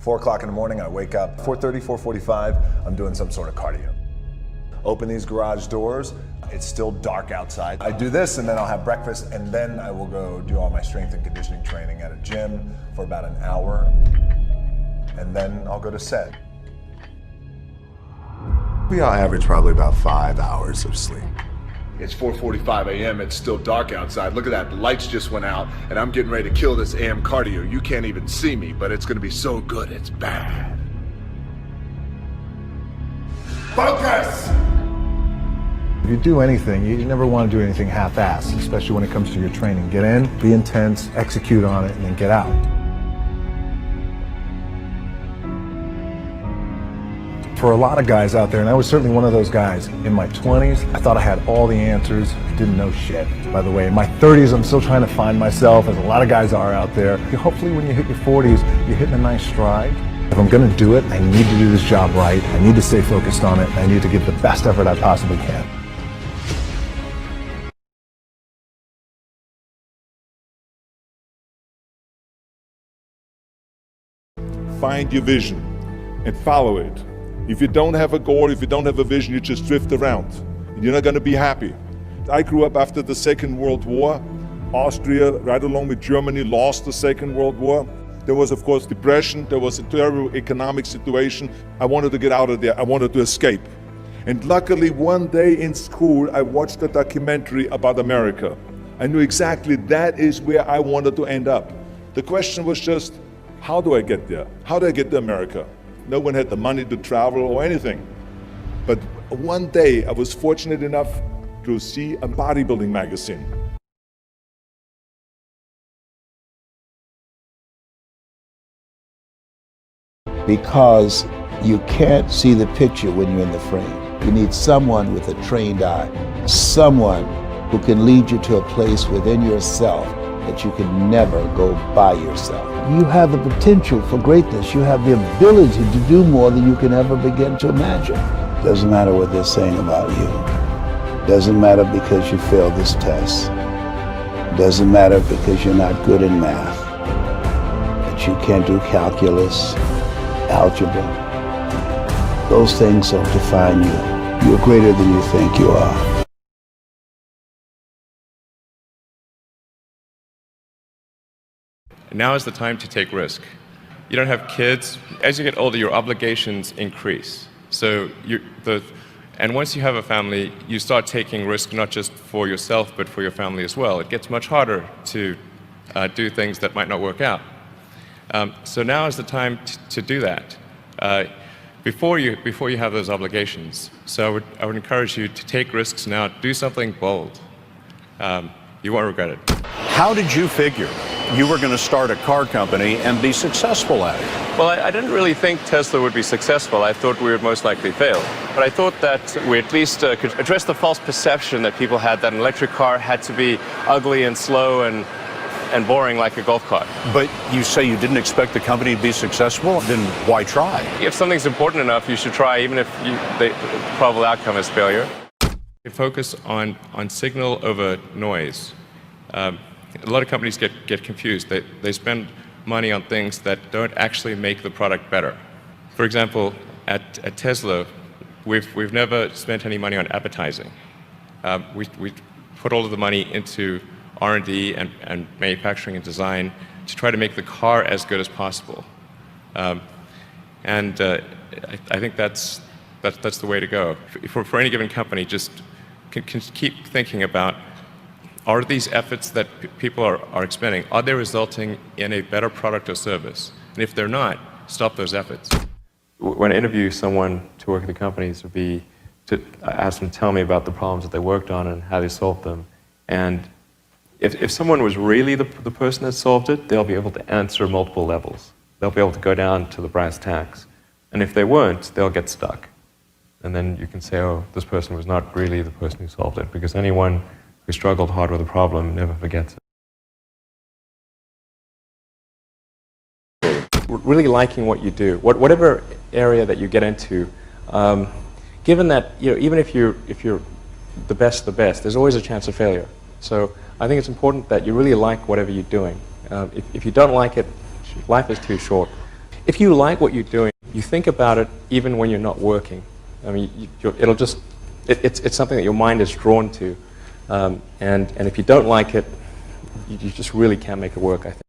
4 o'clock in the morning, I wake up, 4:30, 4:45, I'm doing some sort of cardio. Open these garage doors, it's still dark outside. I do this and then I'll have breakfast and then I will go do all my strength and conditioning training at a gym for about an hour. And then I'll go to set. We all average probably about 5 hours of sleep. It's 4:45 a.m., it's still dark outside. Look at that, the lights just went out and I'm getting ready to kill this AM cardio. You can't even see me, but it's gonna be so good, it's bad. Focus! If you do anything, you never want to do anything half-assed, especially when it comes to your training. Get in, be intense, execute on it, and then get out. For a lot of guys out there, and I was certainly one of those guys, in my 20s, I thought I had all the answers, didn't know shit. By the way, in my 30s, I'm still trying to find myself, as a lot of guys are out there. Hopefully when you hit your 40s, you're hitting a nice stride. If I'm gonna do it, I need to do this job right, I need to stay focused on it, and I need to give the best effort I possibly can. Find your vision and follow it. If you don't have a goal, if you don't have a vision, you just drift around. And you're not going to be happy. I grew up after the Second World War. Austria, right along with Germany, lost the Second World War. There was, of course, depression. There was a terrible economic situation. I wanted to get out of there. I wanted to escape. And luckily, one day in school, I watched a documentary about America. I knew exactly that is where I wanted to end up. The question was just, how do I get there? How do I get to America? No one had the money to travel or anything. But one day I was fortunate enough to see a bodybuilding magazine. Because you can't see the picture when you're in the frame. You need someone with a trained eye, someone who can lead you to a place within yourself that you can never go by yourself. You have the potential for greatness. You have the ability to do more than you can ever begin to imagine. Doesn't matter what they're saying about you. Doesn't matter because you failed this test. Doesn't matter because you're not good in math. That you can't do calculus, algebra. Those things don't define you. You're greater than you think you are. Now is the time to take risk. You don't have kids. As you get older, your obligations increase. So and once you have a family, you start taking risk not just for yourself, but for your family as well. It gets much harder to do things that might not work out. So now is the time to do that before you have those obligations. So I would encourage you to take risks now. Do something bold. You won't regret it. How did you figure you were going to start a car company and be successful at it? Well, I didn't really think Tesla would be successful. I thought we would most likely fail. But I thought that we at least could address the false perception that people had that an electric car had to be ugly and slow and boring like a golf cart. But you say you didn't expect the company to be successful, then why try? If something's important enough, you should try, even if the probable outcome is failure. You focus on signal over noise. A lot of companies get confused. They spend money on things that don't actually make the product better. For example, at Tesla, we've never spent any money on advertising. We put all of the money into R&D and manufacturing and design to try to make the car as good as possible. I think that's the way to go. For any given company, just can keep thinking about, are these efforts that people are expending, are they resulting in a better product or service? And if they're not, stop those efforts. When I interview someone to work at the companies, would be to ask them to tell me about the problems that they worked on and how they solved them. And if someone was really the person that solved it, they'll be able to answer multiple levels. They'll be able to go down to the brass tacks. And if they weren't, they'll get stuck. And then you can say, oh, this person was not really the person who solved it, because anyone who struggled hard with a problem never forgets it. Really liking what you do, whatever area that you get into, given that even if you're the best, there's always a chance of failure. So I think it's important that you really like whatever you're doing. If you don't like it, life is too short. if you like what you're doing, you think about it even when you're not working. I mean, it'll just, it's something that your mind is drawn to. And if you don't like it, you just really can't make it work, I think.